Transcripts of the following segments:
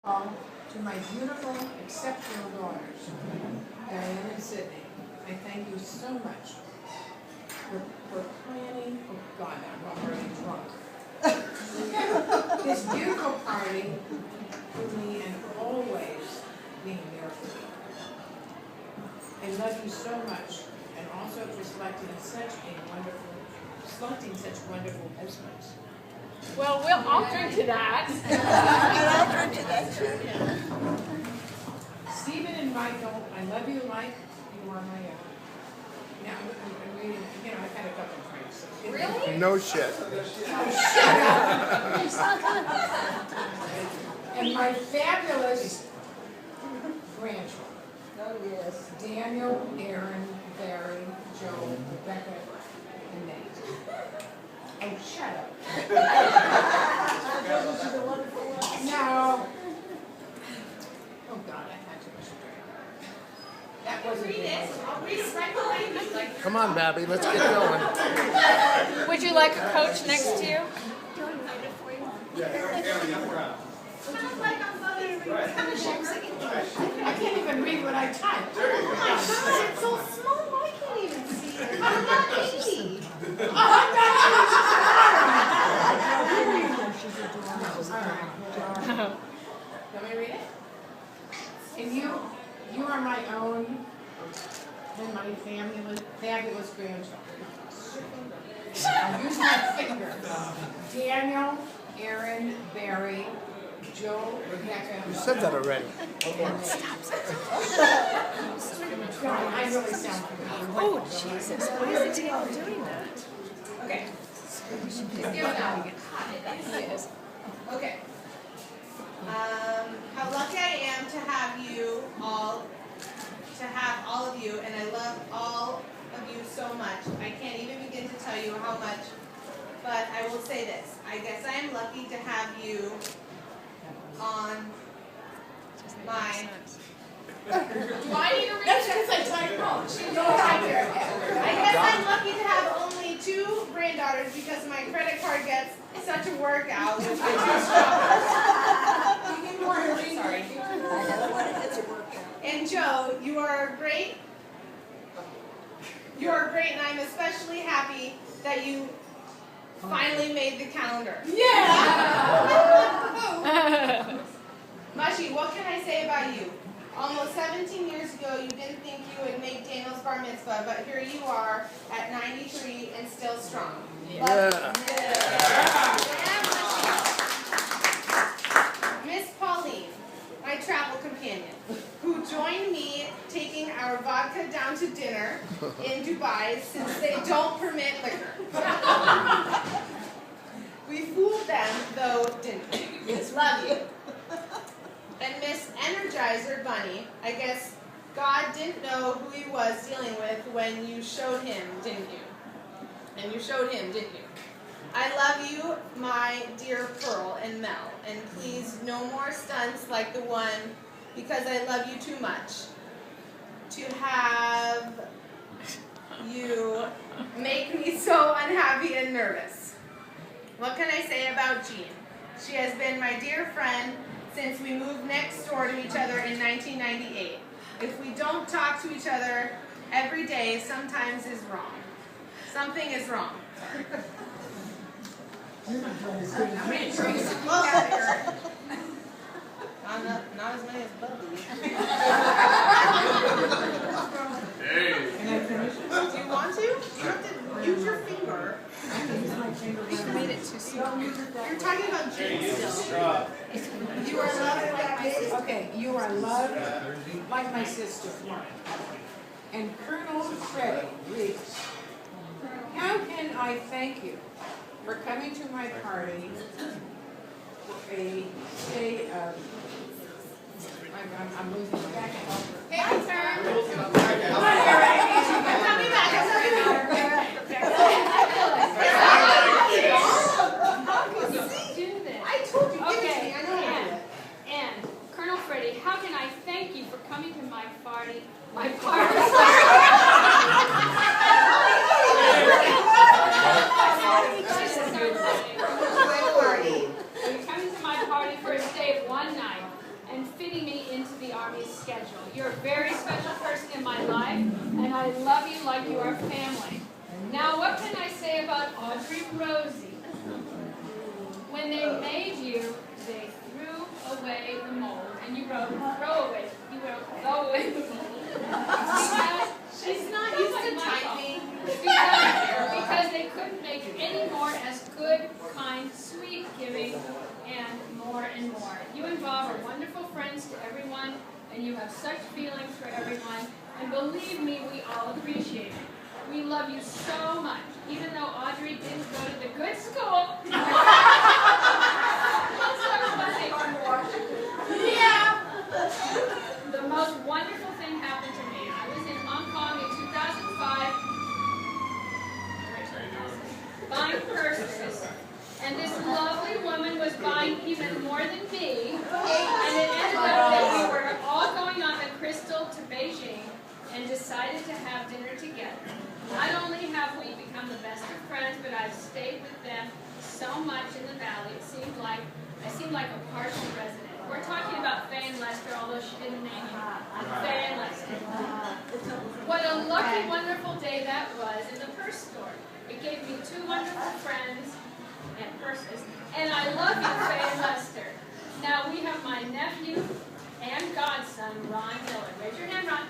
To my beautiful, exceptional daughters, Diane and Sydney, I thank you so much for planning, oh God, I'm already drunk, this beautiful party with me and always being there for me. I love you so much, and also for selecting such wonderful husbands. Well, I'll drink to that. And I'll drink to that too. Stephen and Michael, I love you, Mike. You are my own. Now, I'm reading, I've had a couple drinks. Really? No shit. And my fabulous grandchildren. Oh, yes. Daniel, Aaron, Barry, Joe, Rebecca, and Nate. Oh, shut up. No. Oh, God, I had too much to drink. That wasn't Read it. I'll read it right behind you. Come on, Babby, let's get going. Would you like a coach next to you? I can't even read what I typed. It's so small, I can't even see it. I'm not 80. Let me read it. And you are my own and my fabulous grandchildren. I'll use my finger. Daniel, Aaron, Barry, Joe, Rebecca. You said that already. I really sound familiar. Oh, Jesus. Why is the tail doing that? Okay. Okay. How lucky I am to have all of you, and I love all of you so much. I can't even begin to tell you how much, but I will say this. I guess I am lucky to have you on my... Do I need to read That's it? because I typed wrong. I guess I'm lucky to have only 2 granddaughters because my credit card gets such a workout with my 2 strawberries. Sorry. Another one that gets a workout. And Joe, you are great. You are great, and I'm especially happy that you finally made the calendar. Yeah! Mushy, what can I say about you? Almost 17 years ago, you didn't think you would make Daniel's bar mitzvah, but here you are at 93 and still strong. Yeah. Miss Pauline, my travel companion, who joined me taking our vodka down to dinner in Dubai since they don't permit liquor. We fooled them, though, didn't we? Yes, love you. And Miss Energizer Bunny, I guess God didn't know who he was dealing with when you showed him, didn't you? And you showed him, didn't you? I love you, my dear Pearl and Mel, and please no more stunts like the one, because I love you too much to have you make me so unhappy and nervous. What can I say about Jean? She has been my dear friend since we moved next door to each other in 1998. If we don't talk to each other every day, sometimes is wrong. Something is wrong. Not as many as Bubby. Can I finish it? Do you want to? You have to use your finger. You made it too small. You're talking about Jean still. You are loved like my sister. Okay, you are loved like my sister. And Colonel Freddie reads, how can I thank you for coming to my party for a day of... I'm losing my back. Hey, turn. Come on, Eric. I'm coming back. I told you, give it to me. I know how to do it. And Colonel Freddie, how can I thank you for coming to my party? My party. You're coming to my party for a stay of one night. mommy's schedule. You're a very special person in my life, and I love you like you are family. Now, what can I say about Audrey Rosie? When they made you, they threw away the mold, and you wrote, throw away. You wrote, throw away the mold. Because She's not used to typing. because they couldn't make any more as good, kind, sweet, giving, and more. You and Bob are wonderful friends to everyone, and you have such feelings for everyone, and believe me, we all appreciate it. We love you so much, even though Audrey didn't go to the good school. Yeah. The most wonderful thing happened to me. I was in Hong Kong in 2005 buying purses, and this lovely woman was buying even more than me, and it ended up that we were all going on the Crystal to Beijing and decided to have dinner together. Not only have we become the best of friends, but I've stayed with them so much in the valley, I seemed like a partial resident. We're talking about Faye and Lester, although she didn't name you. Faye and Lester. What a lucky, wonderful day that was in the purse store. It gave me two wonderful friends and purses, and I love you, Faye and Lester. Now we have my nephew and godson, Ron Miller. Raise your hand, Ron.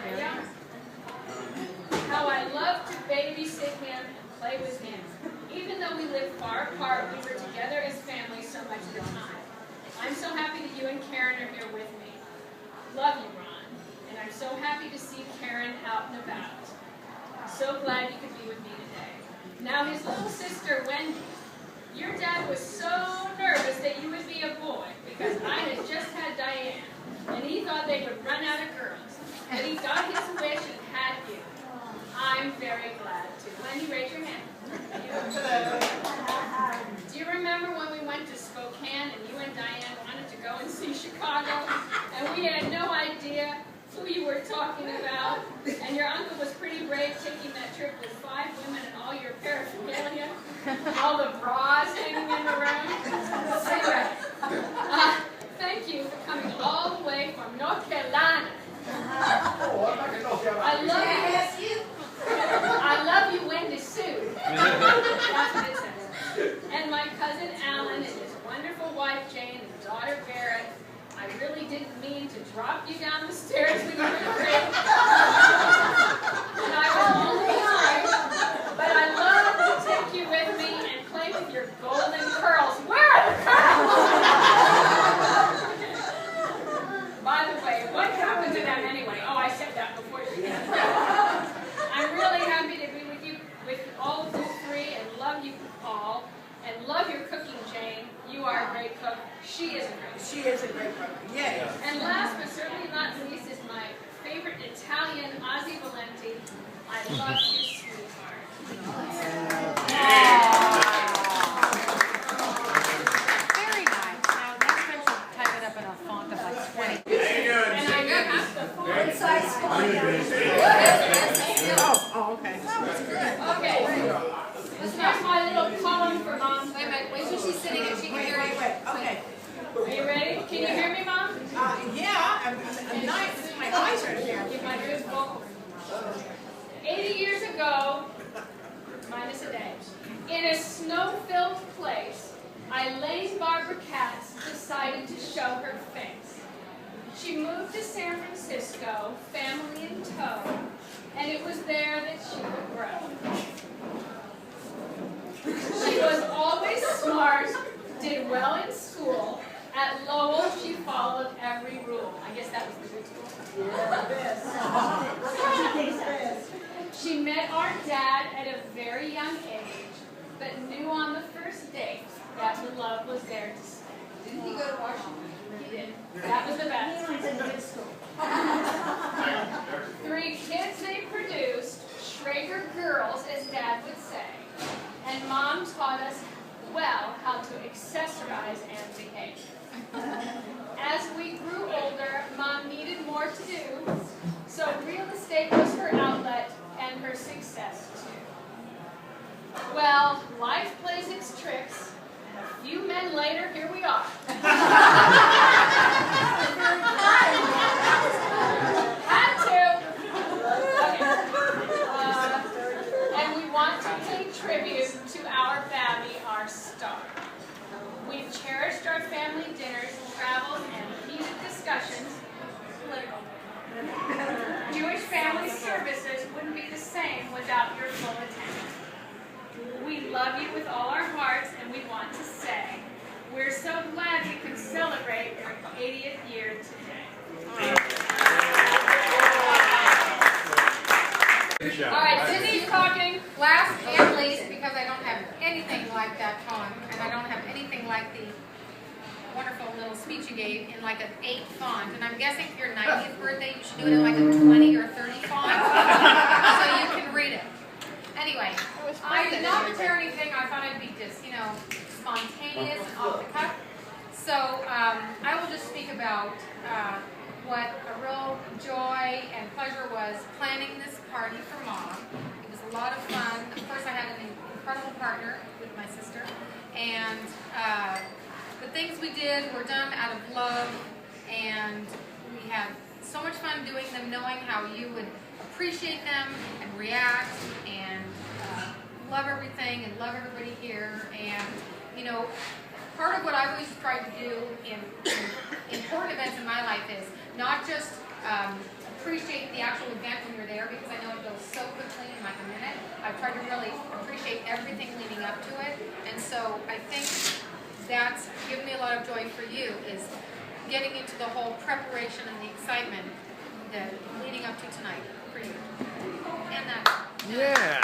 There you go. How I love to babysit him and play with him. Even though we live far apart, we were together as family so much of the time. I'm so happy that you and Karen are here with me. Love you, Ron. And I'm so happy to see Karen out and about. So glad you could be with me today. Now his little sister, Wendy. Your dad was so nervous that you would be a boy because I had just had Diane. And he thought they would run out of girls. But he got his wish and had you. I'm very glad too. Wendy, raise your hand. Do you remember when we went to Spokane and you and Diane wanted to go and see Chicago? And we had no idea who you were talking about. And your uncle was pretty brave taking that trip with 5 women and all your paraphernalia. All the bras hanging in the room. Anyway, thank you for coming all the way from North Carolina. I love you, Wendy Sue. That's what it says. And my cousin Alan and his wonderful wife Jane and daughter Barrett. I really didn't mean to drop you down the stairs when you were 3. And I was only 3. But I love to take you with me and play with your golden curls. Where are the curls? By the way, what happened to them anyway? Oh, I said that before she did. I'm really happy to be with you, with all of you 3, and love you all, and love your cooking, Jane. You are a great cook. She is a great cook. She is a great cook. Yay. And last but certainly not least is my favorite Italian, Ozzy Valenti. I love you, sweetheart. Very nice. Now, next time she'll type it up in a font of like 20. And I know half the font. Oh, okay. Okay. This is my little poem for Mom. Wait till she's sitting and she can hear you. Okay. Are you ready? Can you hear me, Mom? Yeah, I'm nice. My eyes are here. Give my good vocal. 80 years ago, minus a day, in a snow-filled place, Elaine Barbara Katz decided to show her face. She moved to San Francisco, family in tow, and it was there that she would grow. She was always smart, did well in school. At Lowell, she followed every rule. I guess that was the good school. She met our dad at a very young age, but knew on the first date that the love was there to stay. Didn't he go to Washington? He did. That was the best. 3 kids they produced, Schrager girls, as Dad would say. And Mom taught us well how to accessorize and behave. As we grew older, Mom needed more to do, so real estate was her outlet and her success too. Well, life plays its tricks. A few men later, here we are. your 80th year today. All right, Cindy's talking. Last and least, because I don't have anything like that font, and I don't have anything like the wonderful little speech you gave in like an 8 font. And I'm guessing for your 90th birthday, you should do it in like a 20 or 30 font, so you can read it. Anyway, I did not prepare anything. I thought I'd be just, you know, spontaneous and off the cuff. So I will just speak about what a real joy and pleasure was planning this party for Mom. It was a lot of fun. Of course, I had an incredible partner with my sister, and the things we did were done out of love, and we had so much fun doing them, knowing how you would appreciate them and react and love everything and love everybody here. And you know, part of what I've always tried to do in important events in my life is not just appreciate the actual event when you're there, because I know it goes so quickly in like a minute. I've tried to really appreciate everything leading up to it, and so I think that's given me a lot of joy for you, is getting into the whole preparation and the excitement that leading up to tonight for you. And that. Yeah.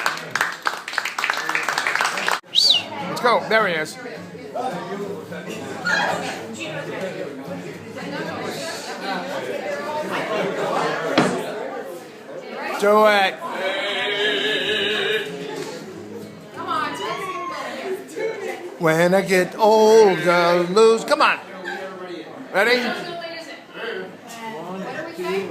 Let's go. There he is. Do it. Come on. When I get old, I'll lose. Come on. Ready? What are we saying?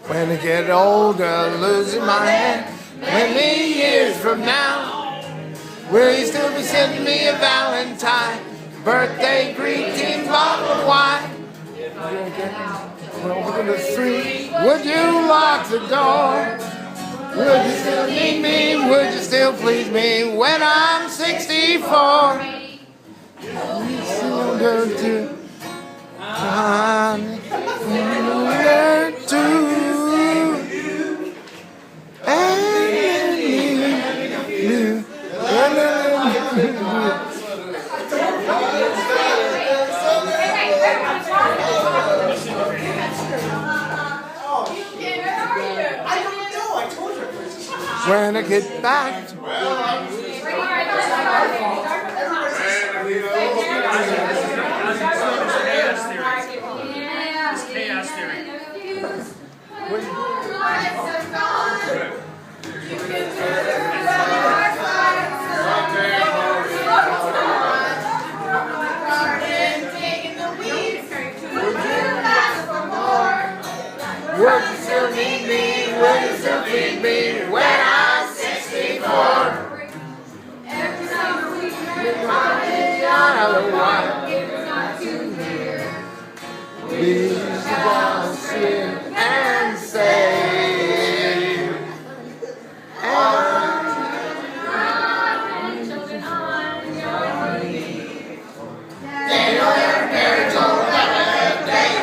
When I get old, I'll lose my head. Many years from now, will you still be sending me a Valentine? Birthday greeting, bottle of wine. Over the street, would you lock the door? Would you still need me? Would you still please me when I'm 64? You still go to when I get back. Chaos theory. Would you still need me? Would you still feed me when I'm 64? Every summer we drink we shall sing and say, Children on your knees. they know their marriage will never date.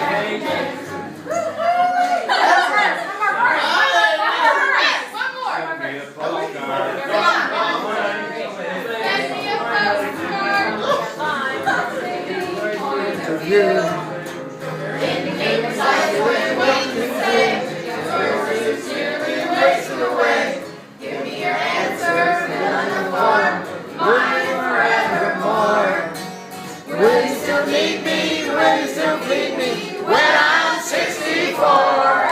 Will you still need me? Will you still plead me when I'm 64?